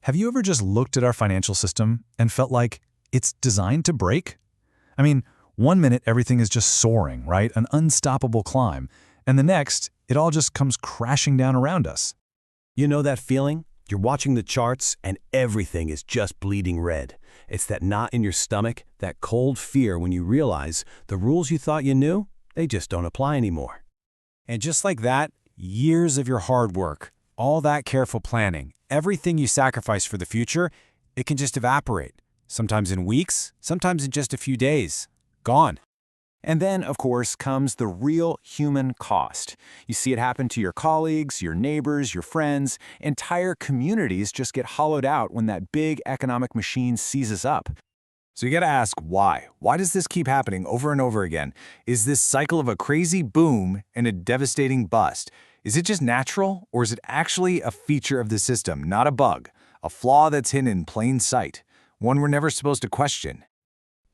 Have you ever just looked at our financial system and felt like it's designed to break? I mean, one minute everything is just soaring, right? An unstoppable climb. And the next, it all just comes crashing down around us. You know that feeling? You're watching the charts and everything is just bleeding red. It's that knot in your stomach, that cold fear when you realize the rules you thought you knew, they just don't apply anymore. And just like that, years of your hard work, all that careful planning, everything you sacrifice for the future, it can just evaporate. Sometimes in weeks, sometimes in just a few days. Gone. And then, of course, comes the real human cost. You see it happen to your colleagues, your neighbors, your friends. Entire communities just get hollowed out when that big economic machine seizes up. So you gotta ask why? Why does this keep happening over and over again? Is this cycle of a crazy boom and a devastating bust? Is it just natural, or is it actually a feature of the system, not a bug? A flaw that's hidden in plain sight? One we're never supposed to question?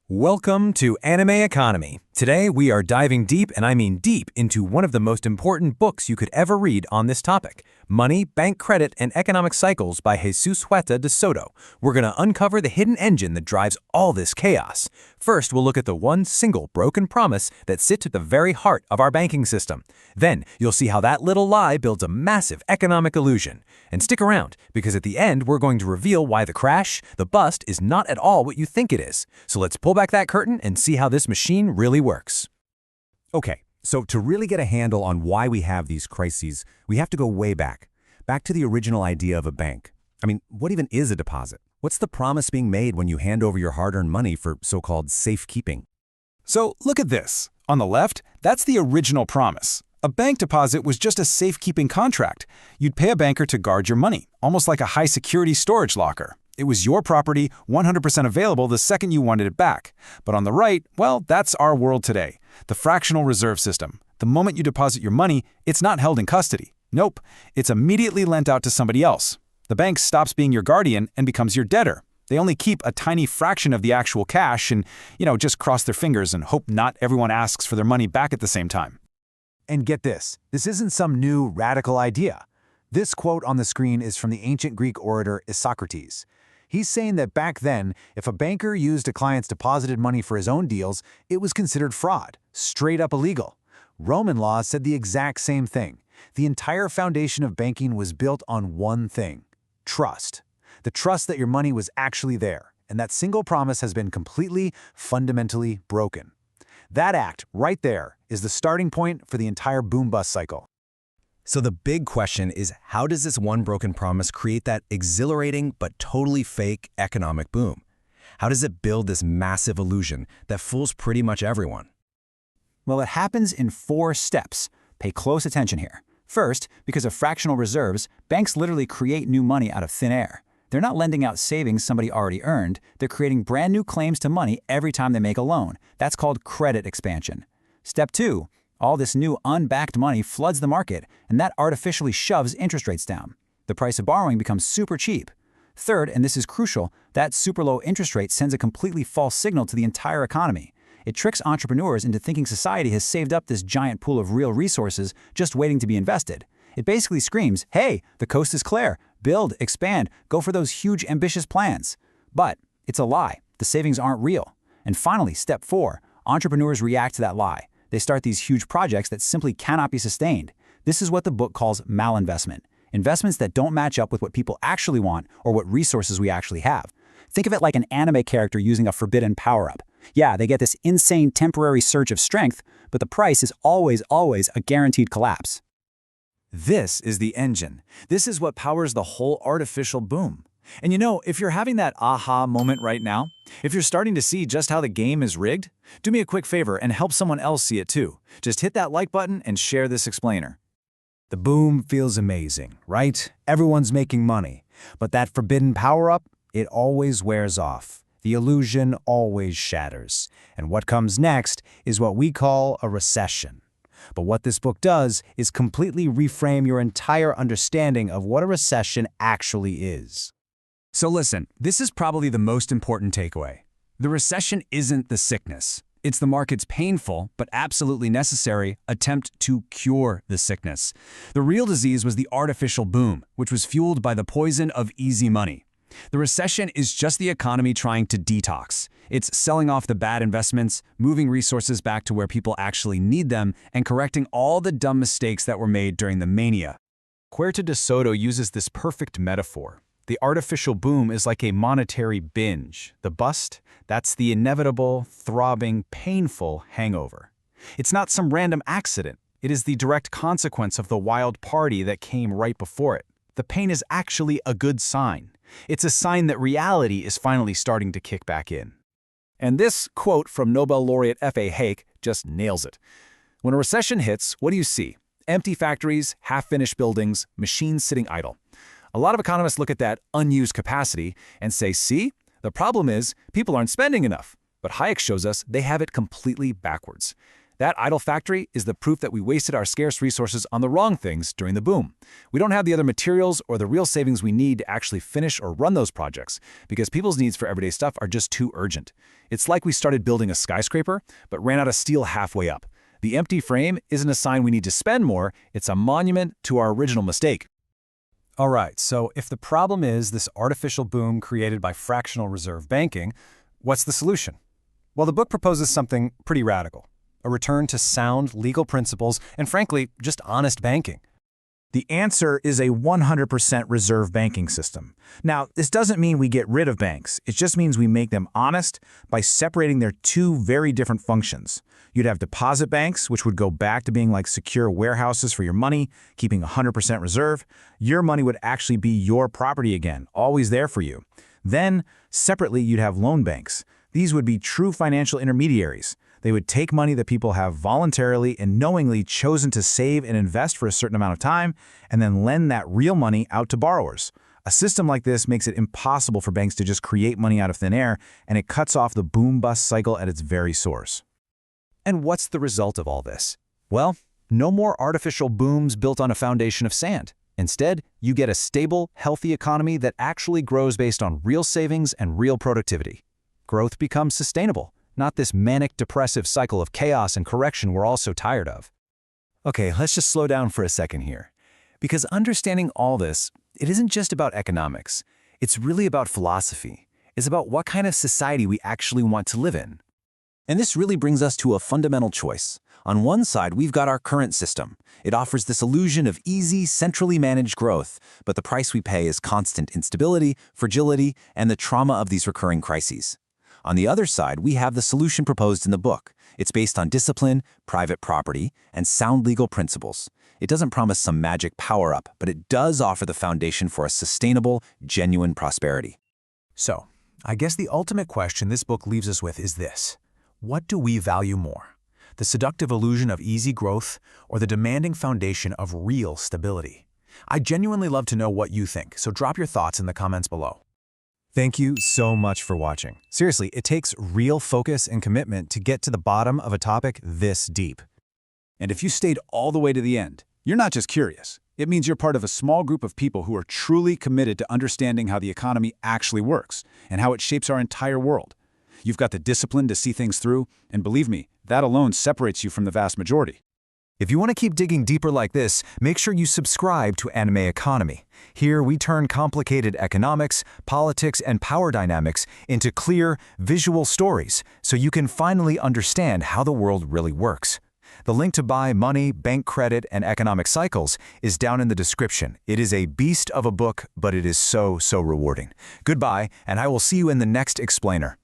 Welcome to Animeconomy. Today we are diving deep, and I mean deep, into one of the most important books you could ever read on this topic, Money, Bank Credit, and Economic Cycles by Jesús Huerta de Soto. We're going to uncover the hidden engine that drives all this chaos. First, we'll look at the one single broken promise that sits at the very heart of our banking system. Then, you'll see how that little lie builds a massive economic illusion. And stick around, because at the end, we're going to reveal why the crash, the bust, is not at all what you think it is. So let's pull back that curtain and see how this machine really works. Okay, so to really get a handle on why we have these crises, we have to go way back to the original idea of a bank. I mean, what even is a deposit? What's the promise being made when you hand over your hard-earned money for so-called safekeeping? So look at this. On the left, that's the original promise. A bank deposit was just a safekeeping contract. You'd pay a banker to guard your money, almost like a high-security storage locker. It was your property, 100% available the second you wanted it back. But on the right, well, that's our world today. The fractional reserve system. The moment you deposit your money, it's not held in custody. Nope, it's immediately lent out to somebody else. The bank stops being your guardian and becomes your debtor. They only keep a tiny fraction of the actual cash and, just cross their fingers and hope not everyone asks for their money back at the same time. And get this isn't some new radical idea. This quote on the screen is from the ancient Greek orator Socrates. He's saying that back then, if a banker used a client's deposited money for his own deals, it was considered fraud, straight up illegal. Roman law said the exact same thing. The entire foundation of banking was built on one thing: trust. The trust that your money was actually there, and that single promise has been completely, fundamentally broken. That act, right there, is the starting point for the entire boom-bust cycle. So the big question is, how does this one broken promise create that exhilarating but totally fake economic boom? How does it build this massive illusion that fools pretty much everyone? Well, it happens in 4 steps. Pay close attention here. First, because of fractional reserves, banks literally create new money out of thin air. They're not lending out savings somebody already earned. They're creating brand new claims to money every time they make a loan. That's called credit expansion. Step 2, all this new unbacked money floods the market, and that artificially shoves interest rates down. The price of borrowing becomes super cheap. Third, and this is crucial, that super low interest rate sends a completely false signal to the entire economy. It tricks entrepreneurs into thinking society has saved up this giant pool of real resources just waiting to be invested. It basically screams, hey, the coast is clear. Build, expand, go for those huge ambitious plans. But it's a lie. The savings aren't real. And finally, step 4, entrepreneurs react to that lie. They start these huge projects that simply cannot be sustained. This is what the book calls malinvestment. Investments that don't match up with what people actually want or what resources we actually have. Think of it like an anime character using a forbidden power-up. Yeah, they get this insane temporary surge of strength, but the price is always a guaranteed collapse. This is the engine. This is what powers the whole artificial boom. And if you're having that aha moment right now, if you're starting to see just how the game is rigged, do me a quick favor and help someone else see it too. Just hit that like button and share this explainer. The boom feels amazing, right? Everyone's making money. But that forbidden power-up, it always wears off. The illusion always shatters. And what comes next is what we call a recession. But what this book does is completely reframe your entire understanding of what a recession actually is. So listen, this is probably the most important takeaway. The recession isn't the sickness. It's the market's painful, but absolutely necessary, attempt to cure the sickness. The real disease was the artificial boom, which was fueled by the poison of easy money. The recession is just the economy trying to detox. It's selling off the bad investments, moving resources back to where people actually need them, and correcting all the dumb mistakes that were made during the mania. Huerta de Soto uses this perfect metaphor. The artificial boom is like a monetary binge. The bust, that's the inevitable, throbbing, painful hangover. It's not some random accident. It is the direct consequence of the wild party that came right before it. The pain is actually a good sign. It's a sign that reality is finally starting to kick back in. And this quote from Nobel laureate F.A. Hayek just nails it. When a recession hits, what do you see? Empty factories, half-finished buildings, machines sitting idle. A lot of economists look at that unused capacity and say, see, the problem is people aren't spending enough. But Hayek shows us they have it completely backwards. That idle factory is the proof that we wasted our scarce resources on the wrong things during the boom. We don't have the other materials or the real savings we need to actually finish or run those projects because people's needs for everyday stuff are just too urgent. It's like we started building a skyscraper, but ran out of steel halfway up. The empty frame isn't a sign we need to spend more, it's a monument to our original mistake. All right, so if the problem is this artificial boom created by fractional reserve banking, what's the solution? Well, the book proposes something pretty radical. A return to sound legal principles and, frankly, just honest banking. The answer is a 100% reserve banking system. Now, this doesn't mean we get rid of banks. It just means we make them honest by separating their two very different functions. You'd have deposit banks, which would go back to being like secure warehouses for your money, keeping 100% reserve. Your money would actually be your property again, always there for you. Then, separately, you'd have loan banks. These would be true financial intermediaries. They would take money that people have voluntarily and knowingly chosen to save and invest for a certain amount of time, and then lend that real money out to borrowers. A system like this makes it impossible for banks to just create money out of thin air, and it cuts off the boom-bust cycle at its very source. And what's the result of all this? Well, no more artificial booms built on a foundation of sand. Instead, you get a stable, healthy economy that actually grows based on real savings and real productivity. Growth becomes sustainable, not this manic, depressive cycle of chaos and correction we're all so tired of. Okay, let's just slow down for a second here. Because understanding all this, it isn't just about economics. It's really about philosophy. It's about what kind of society we actually want to live in. And this really brings us to a fundamental choice. On one side, we've got our current system. It offers this illusion of easy, centrally managed growth, but the price we pay is constant instability, fragility, and the trauma of these recurring crises. On the other side, we have the solution proposed in the book. It's based on discipline, private property, and sound legal principles. It doesn't promise some magic power-up, but it does offer the foundation for a sustainable, genuine prosperity. So, I guess the ultimate question this book leaves us with is this. What do we value more? The seductive illusion of easy growth or the demanding foundation of real stability? I'd genuinely love to know what you think, so drop your thoughts in the comments below. Thank you so much for watching. Seriously, it takes real focus and commitment to get to the bottom of a topic this deep. And if you stayed all the way to the end, you're not just curious. It means you're part of a small group of people who are truly committed to understanding how the economy actually works and how it shapes our entire world. You've got the discipline to see things through, and believe me, that alone separates you from the vast majority. If you want to keep digging deeper like this, make sure you subscribe to Animeconomy. Here we turn complicated economics, politics, and power dynamics into clear, visual stories so you can finally understand how the world really works. The link to buy Money, Bank Credit, and Economic Cycles is down in the description. It is a beast of a book, but it is so rewarding. Goodbye, and I will see you in the next explainer.